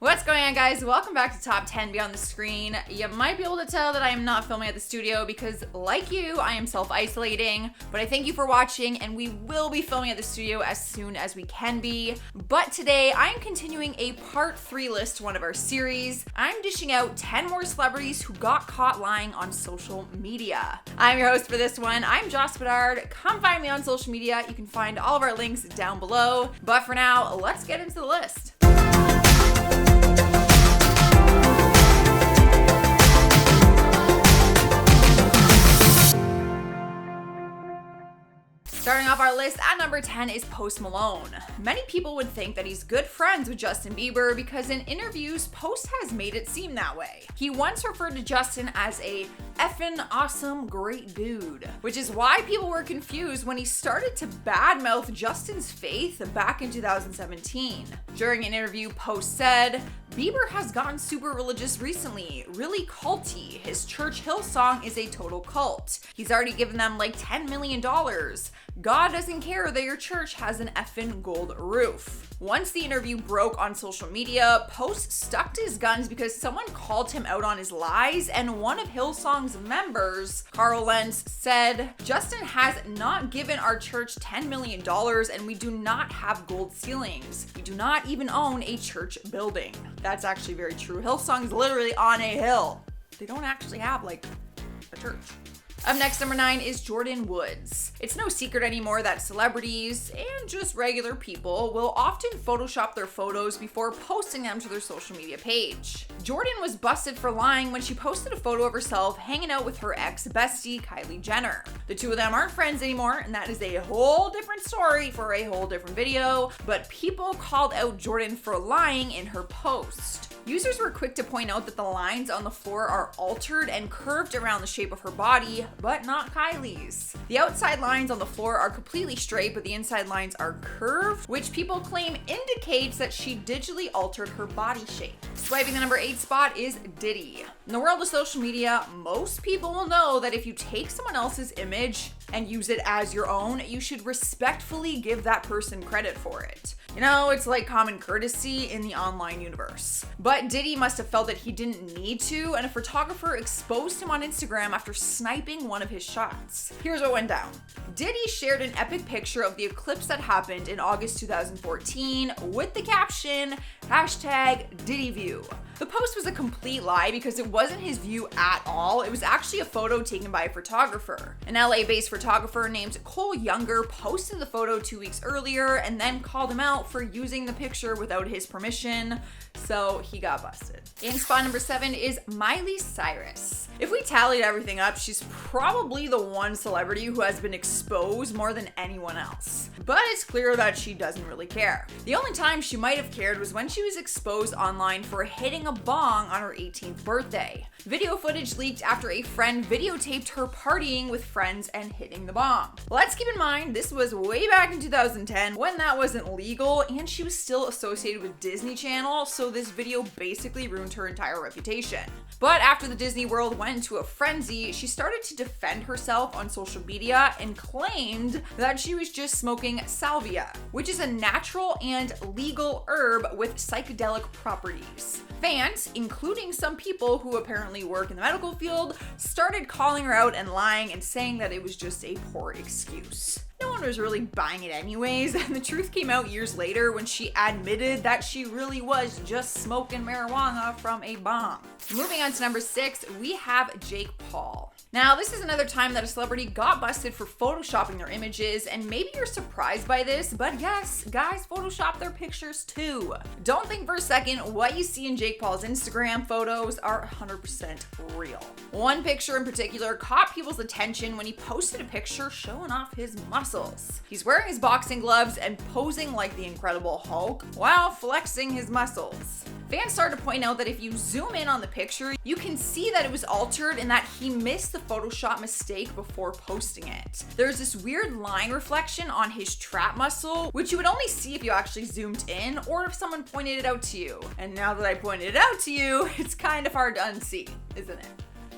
What's going on, guys? Welcome back to Top 10 Beyond the Screen. You might be able to tell that I am not filming at the studio because, like you, I am self-isolating, but I thank you for watching, and we will be filming at the studio as soon as we can be. But today, I am continuing a part 3 list to one of our series. I'm dishing out 10 more celebrities who got caught lying on social media. I'm your host for this one. I'm Joss Bedard. Come find me on social media. You can find all of our links down below. But for now, let's get into the list. Starting off our list at number 10 is Post Malone. Many people would think that he's good friends with Justin Bieber because in interviews, Post has made it seem that way. He once referred to Justin as a effing awesome great dude, which is why people were confused when he started to badmouth Justin's faith back in 2017. During an interview, Post said, "Bieber has gotten super religious recently, really culty. His Church Hillsong is a total cult. He's already given them like $10 million. God doesn't care that your church has an effing gold roof." Once the interview broke on social media, Post stuck to his guns because someone called him out on his lies, and one of Hillsong's members, Carl Lenz, said, "Justin has not given our church $10 million and we do not have gold ceilings. We do not even own a church building." That's actually very true. Hillsong is literally on a hill. They don't actually have like a church. Up next, number 9 is Jordyn Woods. It's no secret anymore that celebrities and just regular people will often Photoshop their photos before posting them to their social media page. Jordyn was busted for lying when she posted a photo of herself hanging out with her ex-bestie, Kylie Jenner. The two of them aren't friends anymore, and that is a whole different story for a whole different video, but people called out Jordyn for lying in her post. Users were quick to point out that the lines on the floor are altered and curved around the shape of her body, but not Kylie's. The outside lines on the floor are completely straight, but the inside lines are curved, which people claim indicates that she digitally altered her body shape. Swiping the number 8 spot is Diddy. In the world of social media, most people will know that if you take someone else's image and use it as your own, you should respectfully give that person credit for it. You know, it's like common courtesy in the online universe. But Diddy must have felt that he didn't need to, and a photographer exposed him on Instagram after sniping one of hhis shots. Here's what went down. Diddy shared an epic picture of the eclipse that happened in August 2014 with the caption, #DiddyView. The post was a complete lie because it wasn't his view at all. It was actually a photo taken by a photographer. An LA-based photographer named Cole Younger posted the photo 2 weeks earlier and then called him out for using the picture without his permission, so he got busted. In spot number 7 is Miley Cyrus. If we tallied everything up, she's probably the one celebrity who has been exposed more than anyone else. But it's clear that she doesn't really care. The only time she might have cared was when she was exposed online for hitting a bong on her 18th birthday. Video footage leaked after a friend videotaped her partying with friends and hitting the bong. Let's keep in mind, this was way back in 2010 when that wasn't legal and she was still associated with Disney Channel, so this video basically ruined her entire reputation. But after the Disney World went into a frenzy, she started to defend herself on social media and claimed that she was just smoking salvia, which is a natural and legal herb with psychedelic properties. Fans, including some people who apparently work in the medical field, started calling her out and lying and saying that it was just a poor excuse. No one was really buying it anyways, and the truth came out years later when she admitted that she really was just smoking marijuana from a bong. Moving on to number 6, we have Jake Paul. Now, this is another time that a celebrity got busted for photoshopping their images, and maybe you're surprised by this, but yes, guys Photoshop their pictures too. Don't think for a second what you see in Jake Paul's Instagram photos are 100% real. One picture in particular caught people's attention when he posted a picture showing off his muscles. He's wearing his boxing gloves and posing like the Incredible Hulk while flexing his muscles. Fans started to point out that if you zoom in on the picture, you can see that it was altered and that he missed the Photoshop mistake before posting it. There's this weird line reflection on his trap muscle, which you would only see if you actually zoomed in or if someone pointed it out to you. And now that I pointed it out to you, it's kind of hard to unsee, isn't it?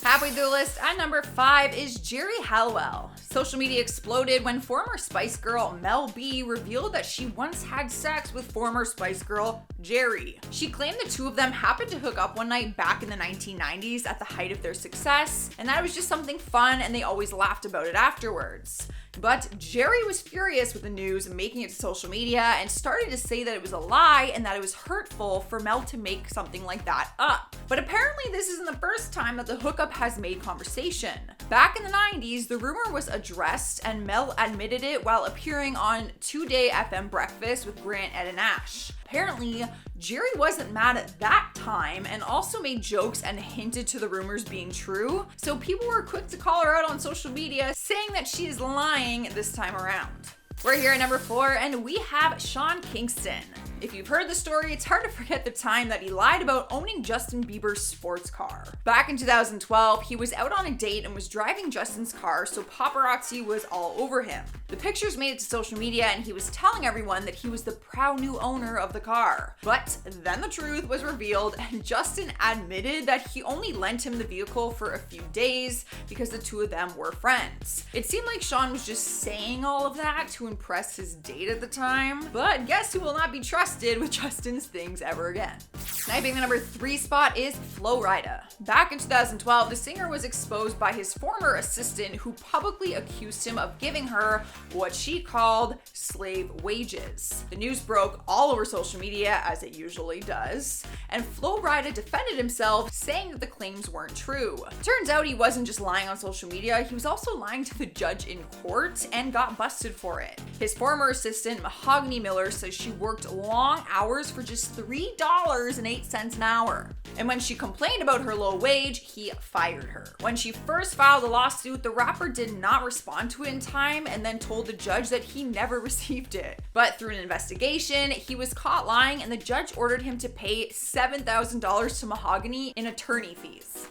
Halfway through the list, at number 5 is Geri Halliwell. Social media exploded when former Spice Girl Mel B revealed that she once had sex with former Spice Girl Geri. She claimed the two of them happened to hook up one night back in the 1990s at the height of their success, and that it was just something fun and they always laughed about it afterwards. But Geri was furious with the news making it to social media and started to say that it was a lie and that it was hurtful for Mel to make something like that up. But apparently this isn't the first time that the hookup has made conversation. Back in the 90s, the rumor was addressed and Mel admitted it while appearing on 2-Day FM Breakfast with Grant, Ed, and Ash. Apparently, Geri wasn't mad at that time and also made jokes and hinted to the rumors being true, so people were quick to call her out on social media saying that she is lying this time around. We're here at number 4 and we have Sean Kingston. If you've heard the story, it's hard to forget the time that he lied about owning Justin Bieber's sports car. Back in 2012, he was out on a date and was driving Justin's car, so paparazzi was all over him. The pictures made it to social media and he was telling everyone that he was the proud new owner of the car. But then the truth was revealed and Justin admitted that he only lent him the vehicle for a few days because the two of them were friends. It seemed like Sean was just saying all of that to impress his date at the time, but guess who will not be trusted with Justin's things ever again. Sniping the number 3 spot is Flo Rida. Back in 2012, the singer was exposed by his former assistant who publicly accused him of giving her what she called slave wages. The news broke all over social media, as it usually does, and Flo Rida defended himself, saying that the claims weren't true. Turns out he wasn't just lying on social media, he was also lying to the judge in court and got busted for it. His former assistant, Mahogany Miller, says she worked long hours for just $3.08 an hour. And when she complained about her low wage, he fired her. When she first filed the lawsuit, the rapper did not respond to it in time and then told the judge that he never received it. But through an investigation, he was caught lying and the judge ordered him to pay $7,000 to Mahogany in attorney fees.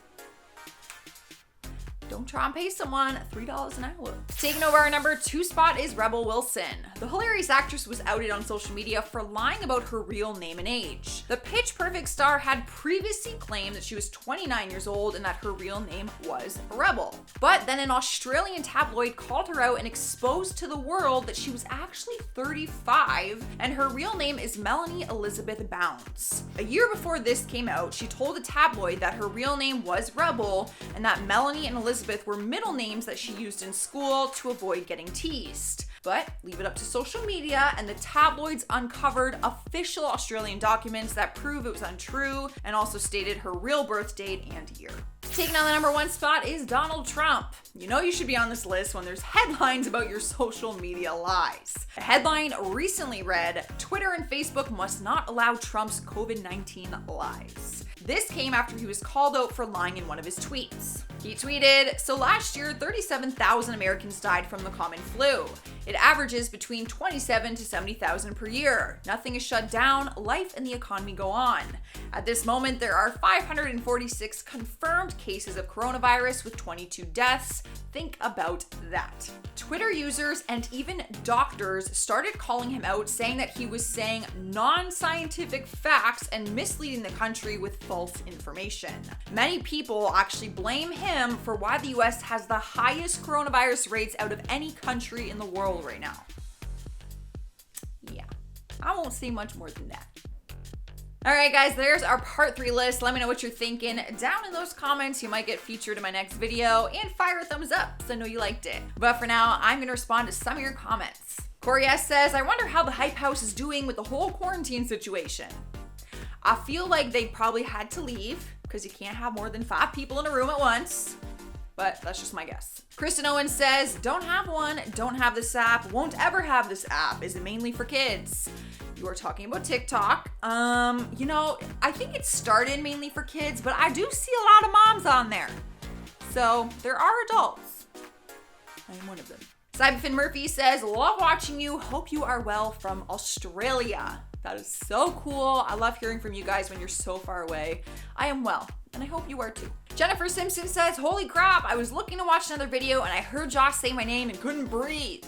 Don't try and pay someone $3 an hour. Taking over our number 2 spot is Rebel Wilson. The hilarious actress was outed on social media for lying about her real name and age. The Pitch Perfect star had previously claimed that she was 29 years old and that her real name was Rebel. But then an Australian tabloid called her out and exposed to the world that she was actually 35 and her real name is Melanie Elizabeth Bounds. A year before this came out, she told the tabloid that her real name was Rebel and that Melanie and Elizabeth were middle names that she used in school to avoid getting teased. But leave it up to social media and the tabloids uncovered official Australian documents that prove it was untrue and also stated her real birth date and year. Taking on the number 1 spot is Donald Trump. You know you should be on this list when there's headlines about your social media lies. A headline recently read, "Twitter and Facebook must not allow Trump's COVID-19 lies." This came after he was called out for lying in one of his tweets. He tweeted, "So last year, 37,000 Americans died from the common flu. It averages between 27 to 70,000 per year. Nothing is shut down. Life and the economy go on. At this moment, there are 546 confirmed cases of coronavirus with 22 deaths. Think about that." Twitter users and even doctors started calling him out, saying that he was saying non-scientific facts and misleading the country with false information. Many people actually blame him for why the US has the highest coronavirus rates out of any country in the world right now. Yeah, I won't say much more than that. Alright guys, there's our part 3 list. Let me know what you're thinking down in those comments. You might get featured in my next video, and fire a thumbs up so I know you liked it. But for now, I'm going to respond to some of your comments. Corey S says, "I wonder how the Hype House is doing with the whole quarantine situation. I feel like they probably had to leave because you can't have more than 5 people in a room at once. But that's just my guess." Kristen Owens says, "Don't have one, don't have this app, won't ever have this app. Is it mainly for kids?" You are talking about TikTok. I think it started mainly for kids, but I do see a lot of moms on there. So there are adults. I am one of them. Cyberfin Murphy says, "Love watching you. Hope you are well from Australia." That is so cool. I love hearing from you guys when you're so far away. I am well, and I hope you are too. Jennifer Simpson says, "Holy crap, I was looking to watch another video and I heard Josh say my name and couldn't breathe."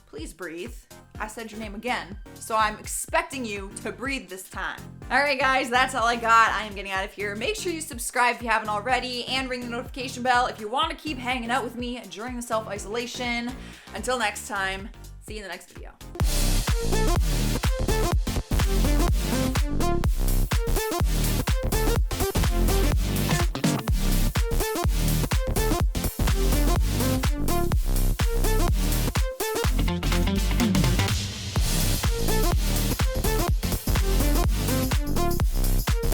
Please breathe. I said your name again, so I'm expecting you to breathe this time. Alright guys, that's all I got. I am getting out of here. Make sure you subscribe if you haven't already and ring the notification bell if you want to keep hanging out with me during the self-isolation. Until next time, see you in the next video.